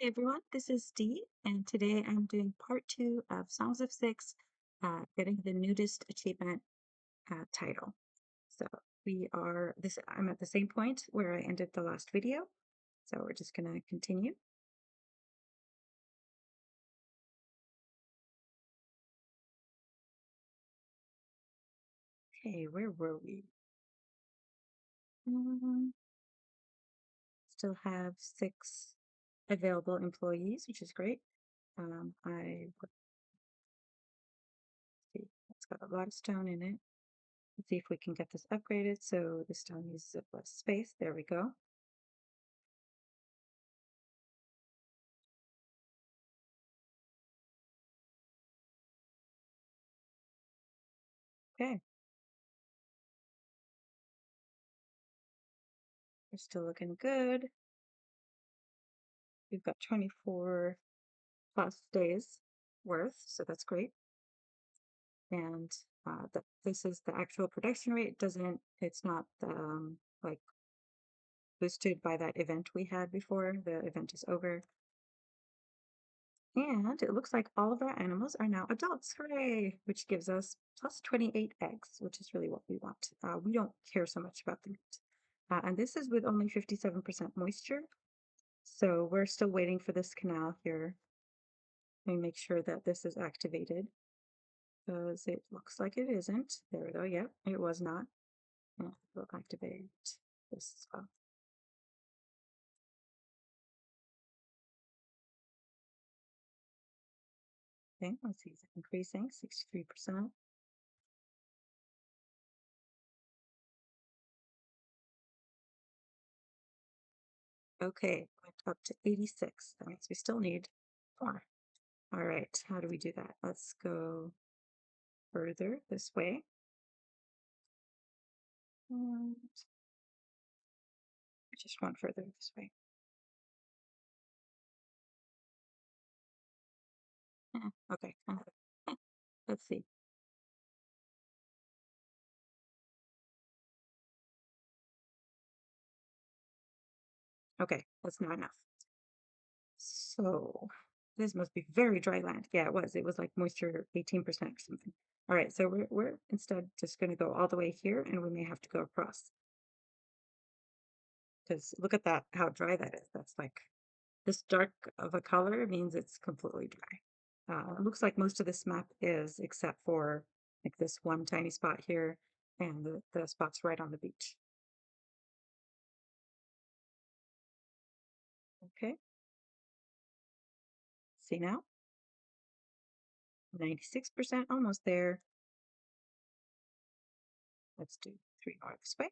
Hey everyone, this is Dee, and today I'm doing part two of Songs of Six, getting the Nudist Achievement title. So I'm at the same point where I ended the last video, so we're just gonna continue. Okay, where were we? Um, Still have six available employees, which is great. Let's see, it's got a lot of stone in it. Let's see if we can get this upgraded so the stone uses up less space. There we go. Okay, we're still looking good. We've got 24 plus days worth, so that's great. And this is the actual production rate. It's not like boosted by that event we had before. The event is over. And it looks like all of our animals are now adults. Hooray! Which gives us plus 28 eggs, which is really what we want. We don't care so much about the meat. And this is with only 57% moisture. So we're still waiting for this canal here. Let me make sure that this is activated, because it looks like it isn't. There we go. Yep, it was not. We'll activate this as well. Okay, let's see, it's increasing 63%. Okay, went up to 86. That means we still need more. All right, how do we do that? Let's go further this way. And just one further this way. Okay, let's see. Okay, that's not enough. So this must be very dry land. Yeah, it was. It was like moisture 18% or something. All right, so we're instead just going to go all the way here, and we may have to go across, because look at that, how dry that is. That's like this dark of a color means it's completely dry. It looks like most of this map is, except for like this one tiny spot here and the spots right on the beach. Okay, see now, 96%, almost there. Let's do 3 more this way.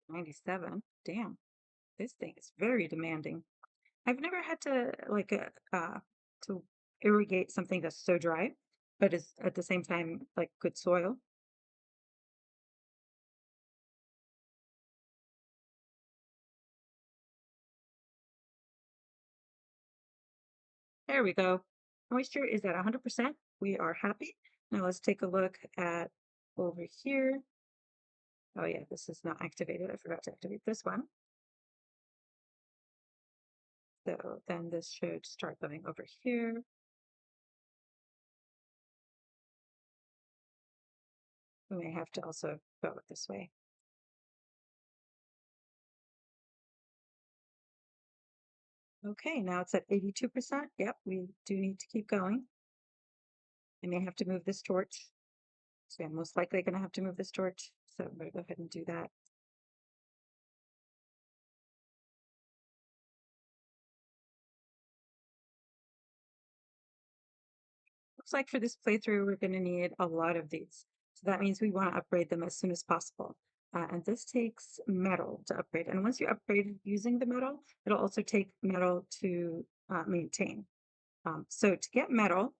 97. Damn, this thing is very demanding. I've never had to to irrigate something that's so dry, but is at the same time like good soil. There we go. Moisture is at 100%. We are happy. Now let's take a look at over here. Oh yeah, this is not activated. I forgot to activate this one. So then this should start going over here. We may have to also go it this way. Okay, now it's at 82%. Yep, we do need to keep going. I may have to move this torch. So I'm most likely going to have to move this torch. So I'm going to go ahead and do that. Looks like for this playthrough, we're going to need a lot of these. So that means we want to upgrade them as soon as possible. And this takes metal to upgrade. And once you upgrade using the metal, it'll also take metal to maintain. So to get metal,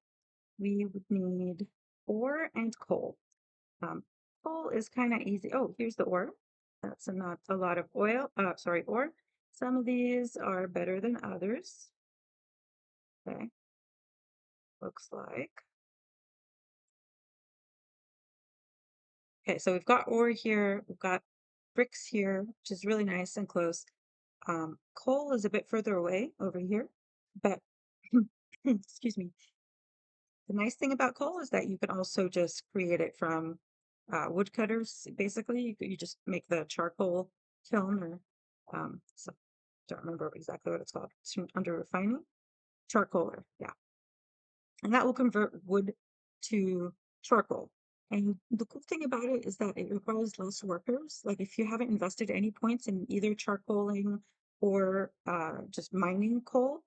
we would need ore and coal. Um, Coal is kind of easy. Oh, here's the ore. That's not a lot of ore. Some of these are better than others. Okay, looks like. Okay, so we've got ore here. We've got bricks here, which is really nice and close. Coal is a bit further away over here, but excuse me. The nice thing about coal is that you can also just create it from woodcutters. Basically, you just make the charcoal kiln, or so, don't remember exactly what it's called. It's under refining, charcoaler, yeah, and that will convert wood to charcoal. And the cool thing about it is that it requires less workers. Like if you haven't invested any points in either charcoaling or just mining coal,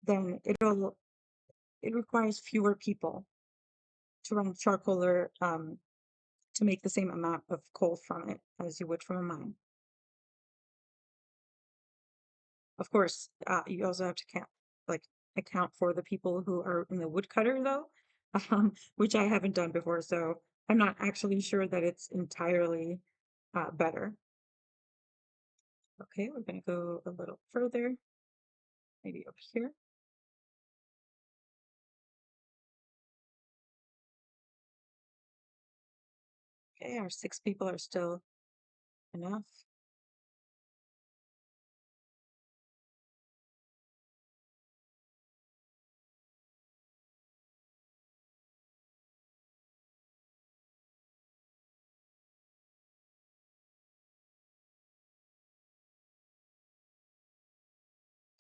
then it requires fewer people to run charcoaler to make the same amount of coal from it as you would from a mine. Of course, you also have to like account for the people who are in the woodcutter though, which I haven't done before, so I'm not actually sure that it's entirely better. Okay, we're gonna go a little further, maybe up here. Okay, our 6 people are still enough.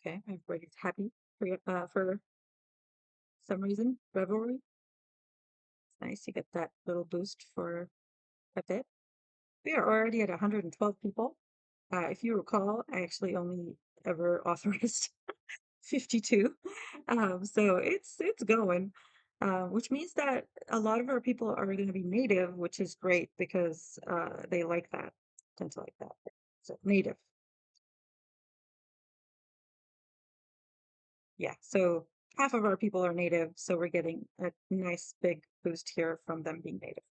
Okay, everybody's happy for some reason. Revelry. It's nice you get that little boost for a bit. We are already at 112 people. If you recall, I actually only ever authorized 52. So it's going, which means that a lot of our people are going to be native, which is great because they like that, tend to like that. So native, yeah. So half of our people are native, so we're getting a nice big boost here from them being native.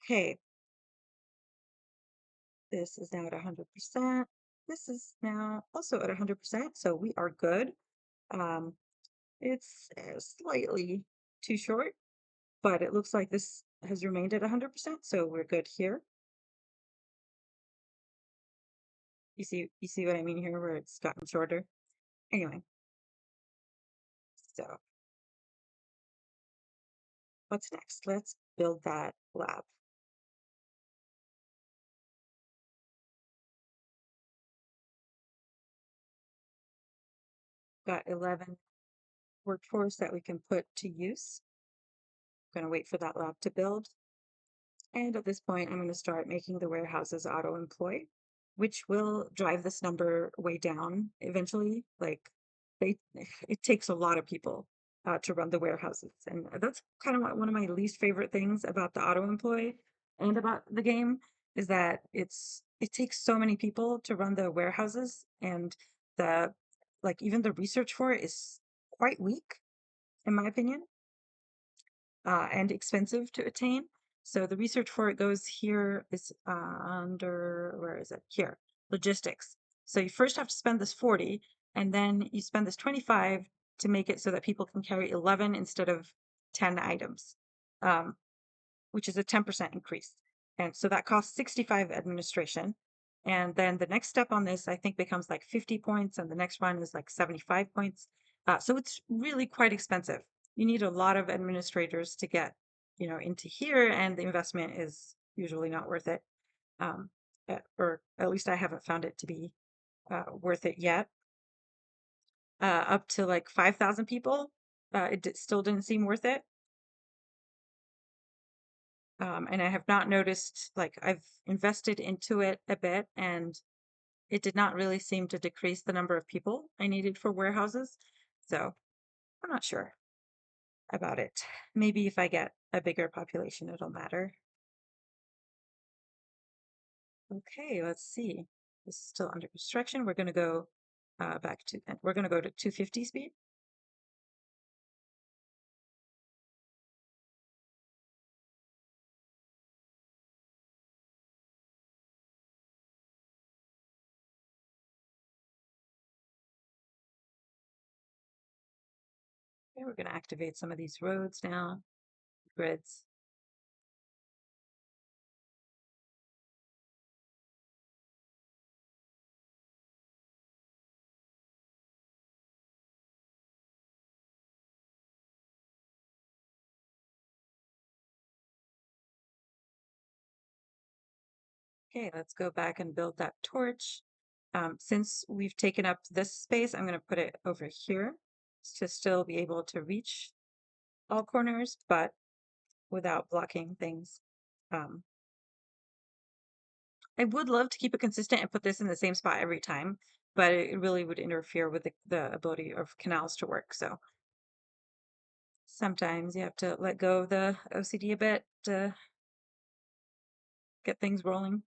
Okay, this is now at 100%. This is now also at 100%, so we are good. Um, it's slightly too short, but it looks like this has remained at 100%, so we're good here. You see what I mean here, where it's gotten shorter? Anyway, so what's next? Let's build that lab. Got 11 workforce that we can put to use. Gonna wait for that lab to build. And at this point, I'm gonna start making the warehouses auto-employ, which will drive this number way down eventually. Like they, it takes a lot of people to run the warehouses, and that's kind of one of my least favorite things about the auto-employ and about the game is that it takes so many people to run the warehouses, and the like even the research for it is quite weak, in my opinion, and expensive to attain. So the research for it goes here is under, where is it? Here, logistics. So you first have to spend this 40, and then you spend this 25 to make it so that people can carry 11 instead of 10 items, um, which is a 10% increase. And so that costs 65 administration. And then the next step on this, I think, becomes like 50 points, and the next one is like 75 points. So it's really quite expensive. You need a lot of administrators to get, into here, and the investment is usually not worth it. Or at least I haven't found it to be worth it yet. Up to like 5,000 people, still didn't seem worth it. And I have not noticed, like, I've invested into it a bit, and it did not really seem to decrease the number of people I needed for warehouses. So I'm not sure about it. Maybe if I get a bigger population, it'll matter. Okay, let's see. This is still under construction. We're going to go we're going to go to 250 speed. Okay, we're going to activate some of these roads now, grids. Okay, let's go back and build that torch. Since we've taken up this space, I'm going to put it over here to still be able to reach all corners, but without blocking things. Um, I would love to keep it consistent and put this in the same spot every time, but it really would interfere with the ability of canals to work. So sometimes you have to let go of the OCD a bit to get things rolling.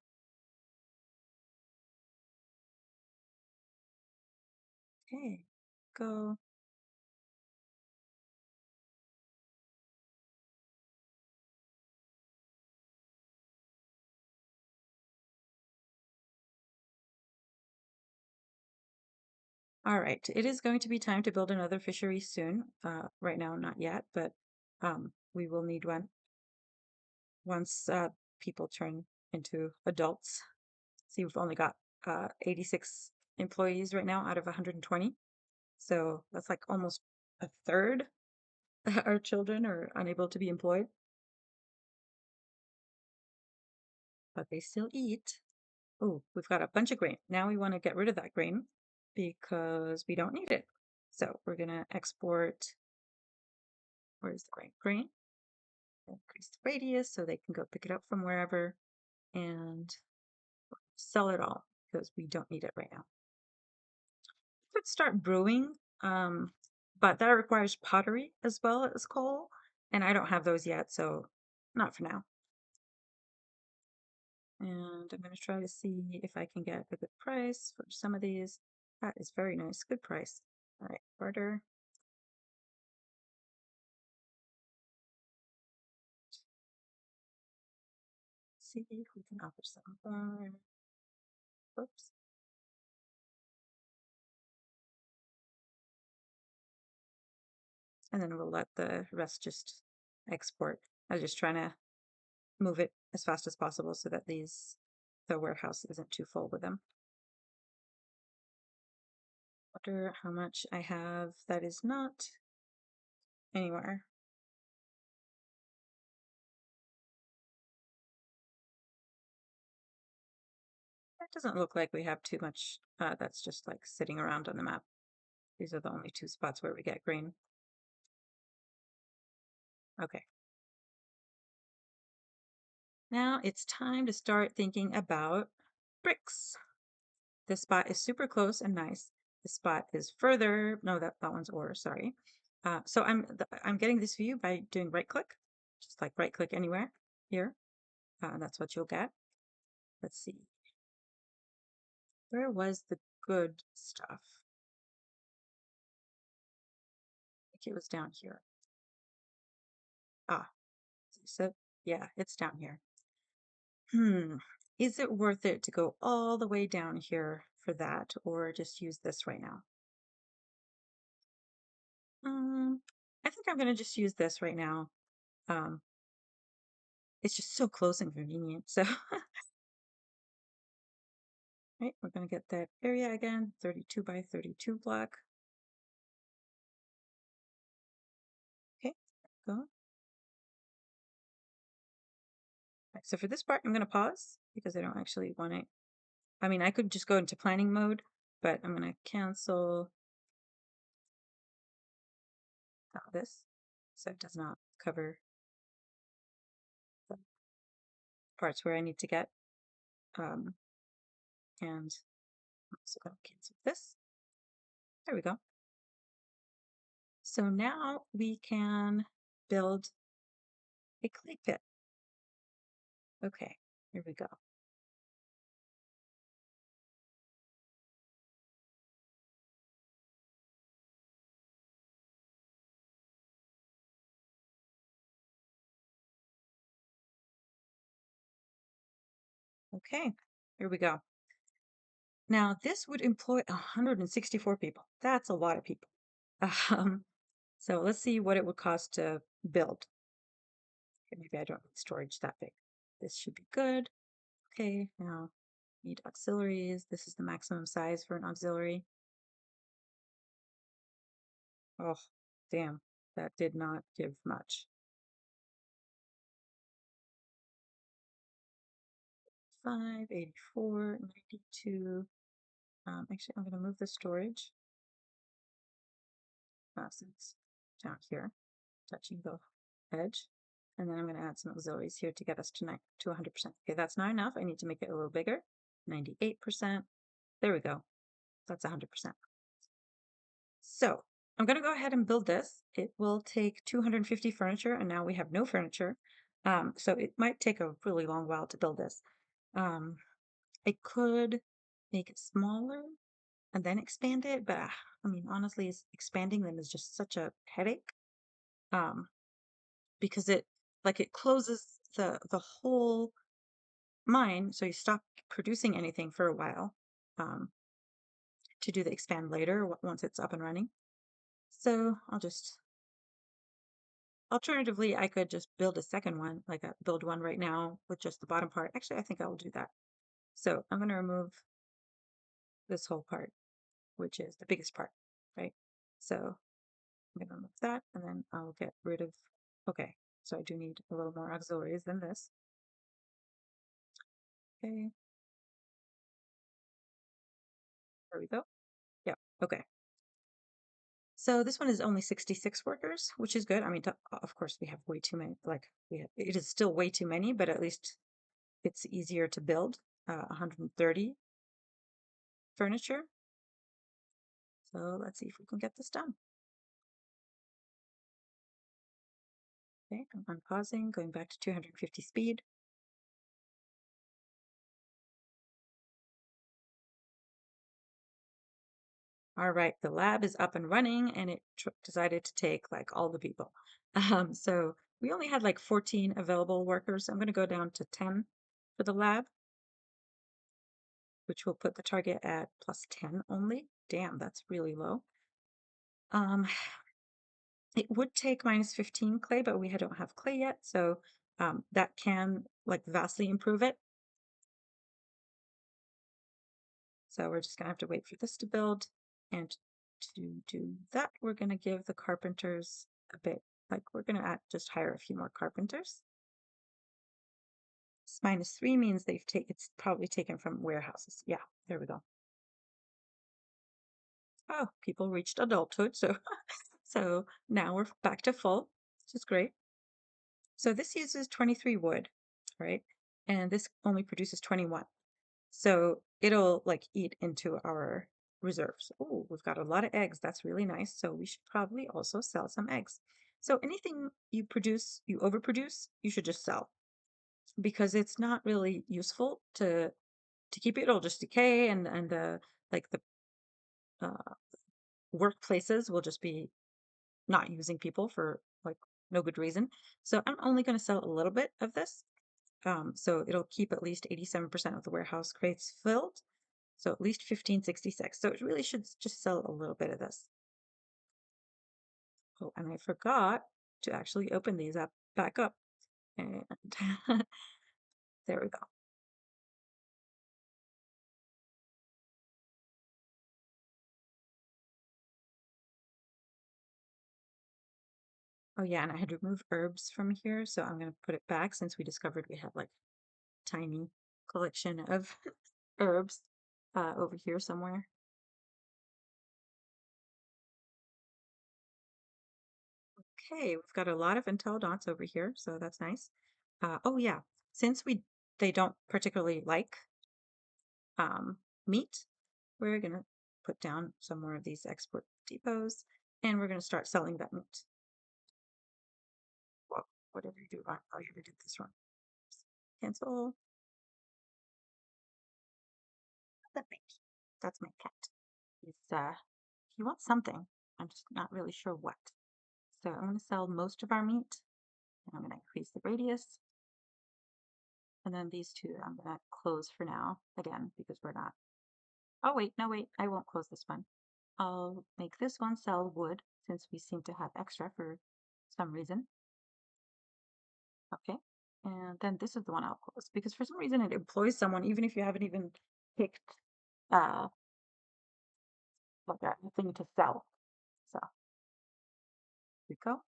Okay, go. All right, it is going to be time to build another fishery soon. Right now, not yet, but we will need one once people turn into adults. See, we've only got 86 employees right now out of 120. So that's like almost a third our children are unable to be employed, but they still eat. Oh, we've got a bunch of grain. Now we want to get rid of that grain because we don't need it. So we're going to export, where's the grain? Increase the radius so they can go pick it up from wherever and sell it all because we don't need it right now. Could start brewing, but that requires pottery as well as coal, and I don't have those yet, so not for now. And I'm going to try to see if I can get a good price for some of these. That is very nice, good price. All right, barter. See if we can offer some more. Whoops. And then we'll let the rest just export. I was just trying to move it as fast as possible so that the warehouse isn't too full with them. Wonder how much I have that is not anywhere. It doesn't look like we have too much that's just like sitting around on the map. These are the only two spots where we get grain. Okay. Now it's time to start thinking about bricks. This spot is super close and nice. This spot is further. No, that one's ore, sorry. So I'm getting this view by doing right click, just like right click anywhere here. That's what you'll get. Let's see. Where was the good stuff? I think it was down here. Ah, so yeah, it's down here. Is it worth it to go all the way down here for that or just use this right now? I think I'm gonna just use this right now. Um, it's just so close and convenient. So, right, we're gonna get that area again, 32 by 32 block. Okay, go. Right, so for this part, I'm gonna pause because I don't actually want it. I mean, I could just go into planning mode, but I'm gonna cancel this so it does not cover the parts where I need to get. And I'm also gonna cancel this. There we go. So now we can build a clay pit. Okay, here we go. Okay, here we go. Now, this would employ 164 people. That's a lot of people. Um, so let's see what it would cost to build. Okay, maybe I don't need storage that big. This should be good. Okay, now need auxiliaries. This is the maximum size for an auxiliary. Oh, damn, that did not give much. 85, 84, 92. Actually, I'm going to move the storage since down here, touching the edge. And then I'm going to add some auxiliaries here to get us to 100%. Okay, that's not enough. I need to make it a little bigger. 98%. There we go. That's 100%. So I'm going to go ahead and build this. It will take 250 furniture, and now we have no furniture. So it might take a really long while to build this. I could make it smaller and then expand it, but I mean, honestly, expanding them is just such a headache. Because it closes the whole mine, so you stop producing anything for a while to do the expand later once it's up and running. So alternatively, I could just build a second one, like build one right now with just the bottom part. Actually, I think I will do that. So I'm going to remove this whole part, which is the biggest part, right? So I'm going to remove that, and then I'll get rid of, okay, so I do need a little more auxiliaries than this. Okay, there we go. Yeah, okay. So this one is only 66 workers, which is good. I mean, of course, we have way too many. It is still way too many, but at least it's easier to build. 130 furniture. So let's see if we can get this done. Okay, I'm unpausing, going back to 250 speed. All right, the lab is up and running, and it decided to take like all the people. So we only had like 14 available workers. I'm going to go down to 10 for the lab, which will put the target at plus 10 only. Damn, that's really low. It would take minus 15 clay, but we don't have clay yet, so that can like vastly improve it. So we're just gonna have to wait for this to build, and to do that, we're gonna give the carpenters a bit, like we're gonna just hire a few more carpenters. This -3 means it's probably taken from warehouses. Yeah, there we go. Oh, people reached adulthood, so so now we're back to full, which is great. So this uses 23 wood, right? And this only produces 21. So it'll like eat into our reserves. Oh, we've got a lot of eggs. That's really nice. So we should probably also sell some eggs. So anything you overproduce, you should just sell, because it's not really useful to keep it. It'll just decay, and the uh, workplaces will just be not using people for like no good reason. So I'm only going to sell a little bit of this. So it'll keep at least 87% of the warehouse crates filled. So at least 1566. So it really should just sell a little bit of this. Oh, and I forgot to actually open these up back up. And there we go. Oh yeah, and I had to remove herbs from here, so I'm gonna put it back since we discovered we had like tiny collection of herbs over here somewhere. Okay, we've got a lot of intel dots over here, so that's nice. Oh yeah, since they don't particularly like meat, we're gonna put down some more of these export depots, and we're gonna start selling that meat. Well, whatever you do, I already did this wrong. Cancel. The baby. That's my pet. He wants something. I'm just not really sure what. So I'm gonna sell most of our meat, and I'm gonna increase the radius. And then these two I'm gonna close for now, again, because we're not. Oh wait, no wait, I won't close this one. I'll make this one sell wood, since we seem to have extra for some reason. Okay. And then this is the one I'll close, because for some reason it employs someone even if you haven't even picked uh like a thing to sell. So here we go.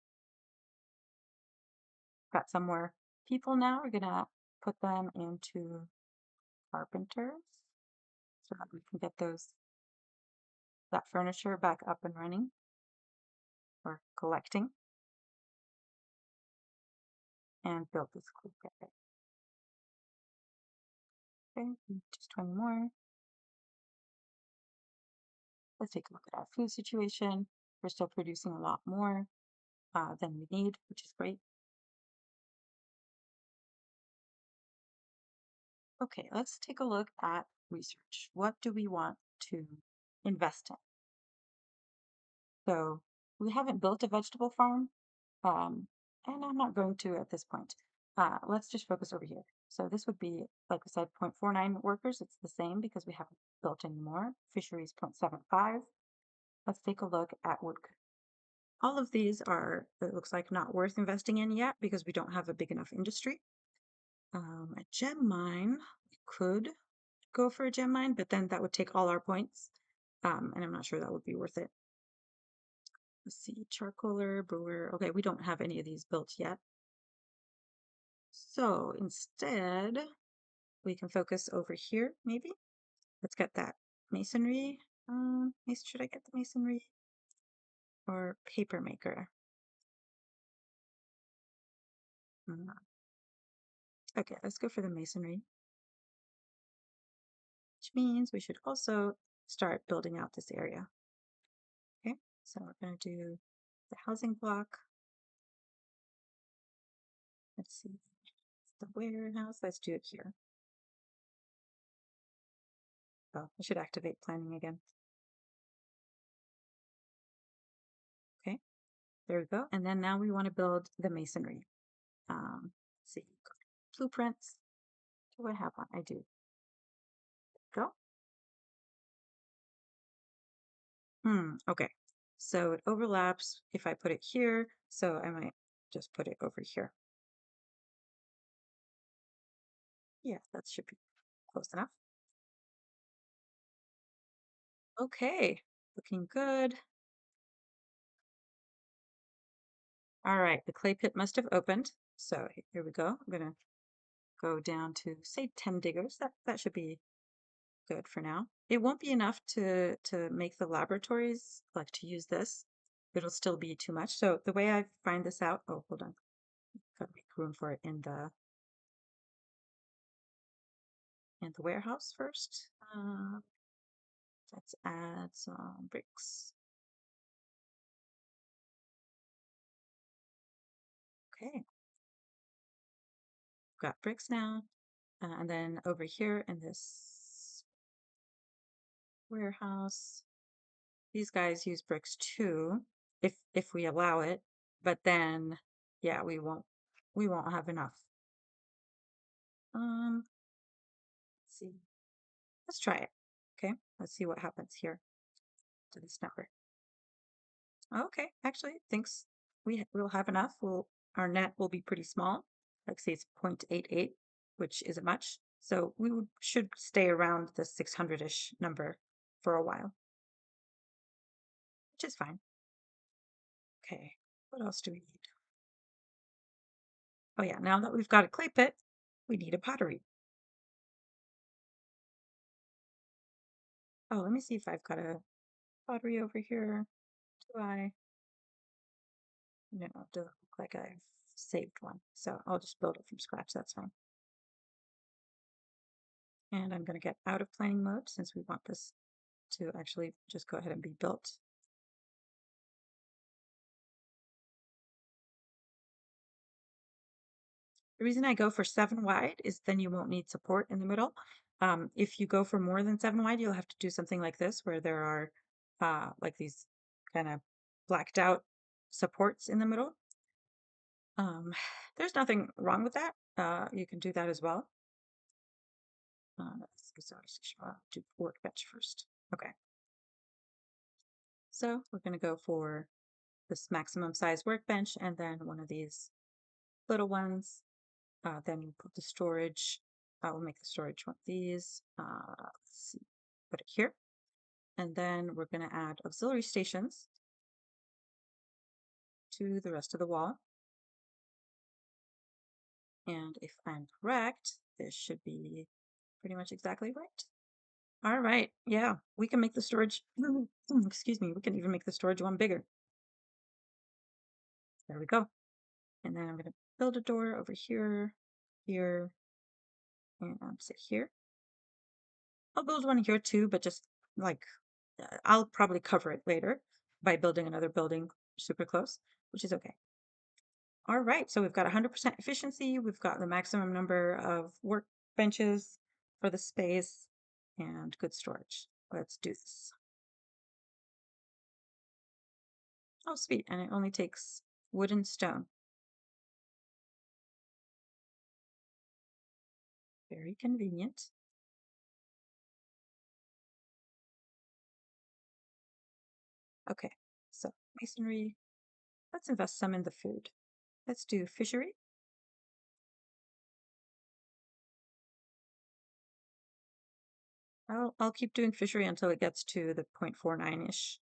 Got some more people now. We're gonna put them into carpenters so that we can get that furniture back up and running or collecting and build this cool cafe. Okay, just 20 more. Let's take a look at our food situation. We're still producing a lot more than we need, which is great. Okay, let's take a look at research. What do we want to invest in? So we haven't built a vegetable farm, um, and I'm not going to at this point. Let's just focus over here. So this would be, like we said, 0.49 workers. It's the same because we haven't built any more. Fisheries 0.75. Let's take a look at wood. All of these are, it looks like, not worth investing in yet because we don't have a big enough industry. A gem mine, we could go for a gem mine, but then that would take all our points, and I'm not sure that would be worth it. Let's see, charcoaler, brewer. Okay, we don't have any of these built yet. So instead, we can focus over here, maybe. Let's get that masonry. Should I get the masonry or paper maker? Mm, Okay, let's go for the masonry, which means we should also start building out this area. Okay, so we're going to do the housing block. Let's see, it's the warehouse. Let's do it here. Oh, I should activate planning again. Okay, there we go. And then now we want to build the masonry. Let's see, blueprints. Do I have one? I do. Go. Okay. So it overlaps if I put it here, so I might just put it over here. Yeah, that should be close enough. Okay, looking good. All right, the clay pit must have opened. So here we go. I'm gonna go down to say 10 diggers. That should be good for now. It won't be enough to make the laboratories, like to use this. It'll still be too much. So the way I find this out, oh, hold on. Gotta make room for it in the warehouse first. Let's add some bricks. Okay, got bricks now. And then over here in this warehouse, these guys use bricks too, if we allow it. But then, yeah, we won't have enough. Let's see. Let's try it. Okay, let's see what happens here to this number. Okay, actually, thinks we'll have enough. Our net will be pretty small. Like say it's 0.88, which isn't much. So should stay around the 600-ish number for a while, which is fine. Okay, what else do we need? Oh yeah, now that we've got a clay pit, we need a pottery. Oh, let me see if I've got a pottery over here. Do I? No, it doesn't look like I've saved one. So I'll just build it from scratch. That's fine. And I'm going to get out of planning mode since we want this to actually just go ahead and be built. The reason I go for 7 wide is then you won't need support in the middle. If you go for more than 7 wide, you'll have to do something like this where there are like these kind of blacked out supports in the middle. There's nothing wrong with that. You can do that as well. I'll do workbench first. Okay. So we're going to go for this maximum size workbench and then one of these little ones. Then we'll put the storage. We'll make the storage one of these. Let's see, put it here. And then we're going to add auxiliary stations to the rest of the wall. And if I'm correct, this should be pretty much exactly right. All right. Yeah, we can make the storage, excuse me, we can even make the storage one bigger. There we go. And then I'm going to build a door over here, here, and sit here. I'll build one here too, but just like I'll probably cover it later by building another building super close, which is okay. All right, so we've got 100% efficiency. We've got the maximum number of workbenches for the space and good storage. Let's do this. Oh, sweet. And it only takes wood and stone. Very convenient. Okay, so masonry. Let's invest some in the food. Let's do fishery. I'll keep doing fishery until it gets to the 0.49-ish.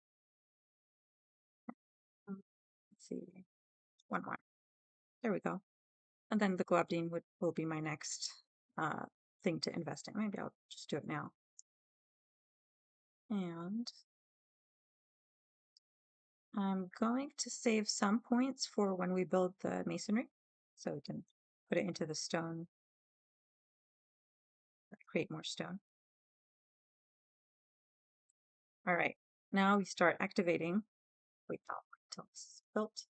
Let's see, one more. There we go. And then the globdine will be my next uh, thing to invest in. Maybe I'll just do it now. And I'm going to save some points for when we build the masonry. So we can put it into the stone, create more stone. All right, now we start activating. Wait, I'll wait until this is built.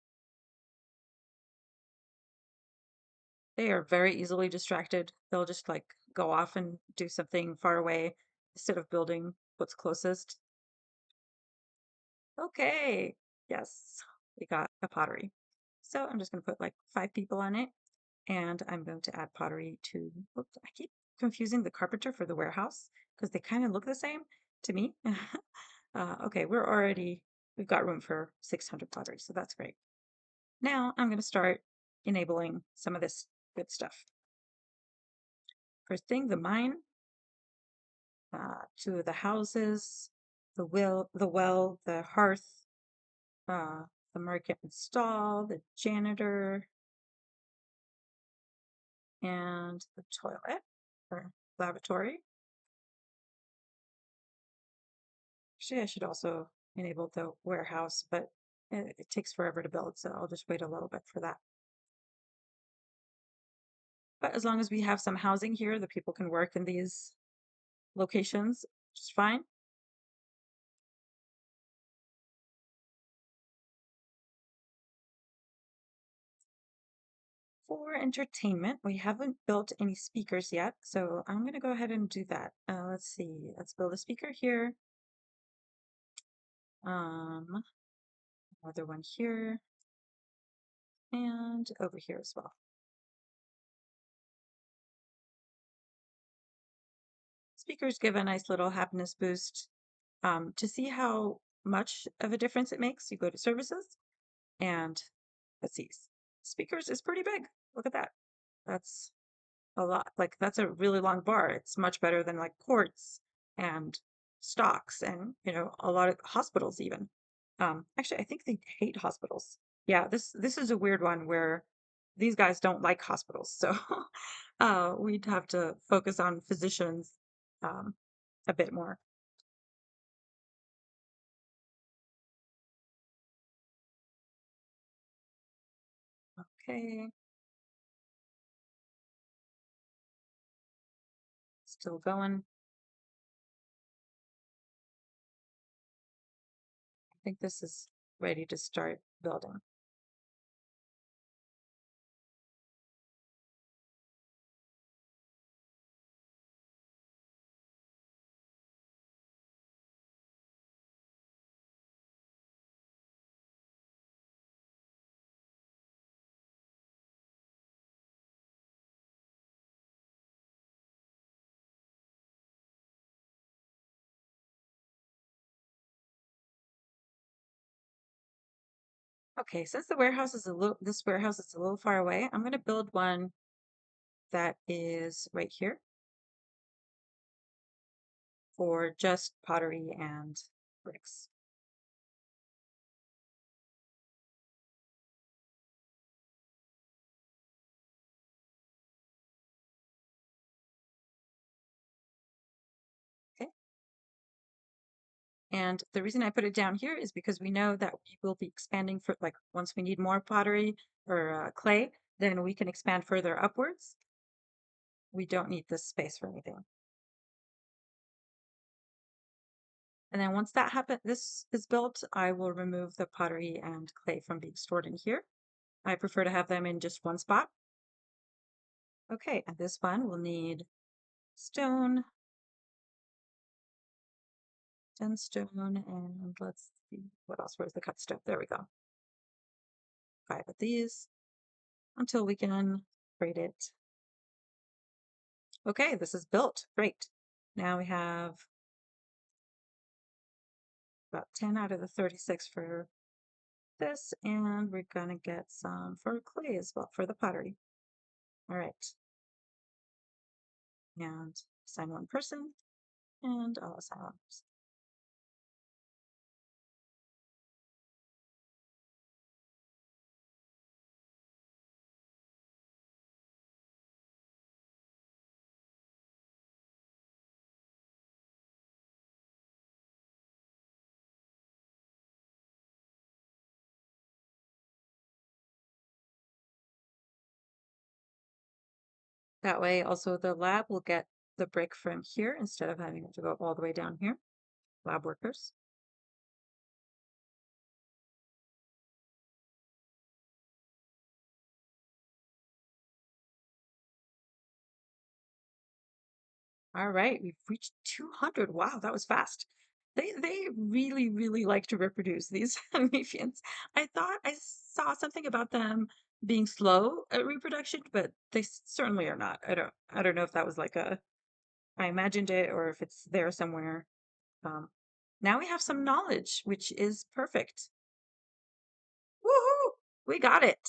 They are very easily distracted. They'll just like go off and do something far away instead of building what's closest. Okay, yes, we got a pottery. So I'm just going to put like 5 people on it, and I'm going to add pottery to, oops, I keep confusing the carpenter for the warehouse because they kind of look the same to me. Okay, we've got room for 600 pottery, so that's great. Now I'm going to start enabling some of this good stuff. First thing, the mine, two of the houses, the well, the hearth, uh, the market and stall, the janitor, and the toilet or lavatory. Actually, I should also enable the warehouse, but it takes forever to build, so I'll just wait a little bit for that. But as long as we have some housing here, the people can work in these locations just fine. For entertainment, we haven't built any speakers yet, so I'm going to go ahead and do that. Let's see, let's build a speaker here. Another one here, and over here as well. Speakers give a nice little happiness boost. To see how much of a difference it makes, you go to services, and let's see, speakers is pretty big. Look at that. That's a lot. Like that's a really long bar. It's much better than like courts and stocks and a lot of hospitals even. Actually, I think they hate hospitals. Yeah, this is a weird one where these guys don't like hospitals, so we'd have to focus on physicians um, a bit more. Okay, still going. I think this is ready to start building. Okay, since this warehouse is a little far away, I'm going to build one that is right here for just pottery and bricks. And the reason I put it down here is because we know that we will be expanding for like once we need more pottery or clay, then we can expand further upwards. We don't need this space for anything. And then once this is built, I will remove the pottery and clay from being stored in here. I prefer to have them in just one spot. Okay, and this one will need stone, stone, and let's see what else. Where's the cut stone? There we go. 5 of these until we can braid it. Okay, this is built. Great. Now we have about 10 out of the 36 for this, and we're gonna get some for clay as well for the pottery. All right, and assign one person, and I'll assign one person. That way, also the lab will get the brick from here instead of having to go all the way down here. Lab workers. All right, we've reached 200. Wow, that was fast. They really, really like to reproduce these amphibians. I thought I saw something about them being slow at reproduction, but they certainly are not. I don't know if that was like a I imagined it or if it's there somewhere. Um, now we have some knowledge, which is perfect. Woohoo! We got it.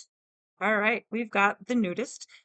All right, we've got the nudist.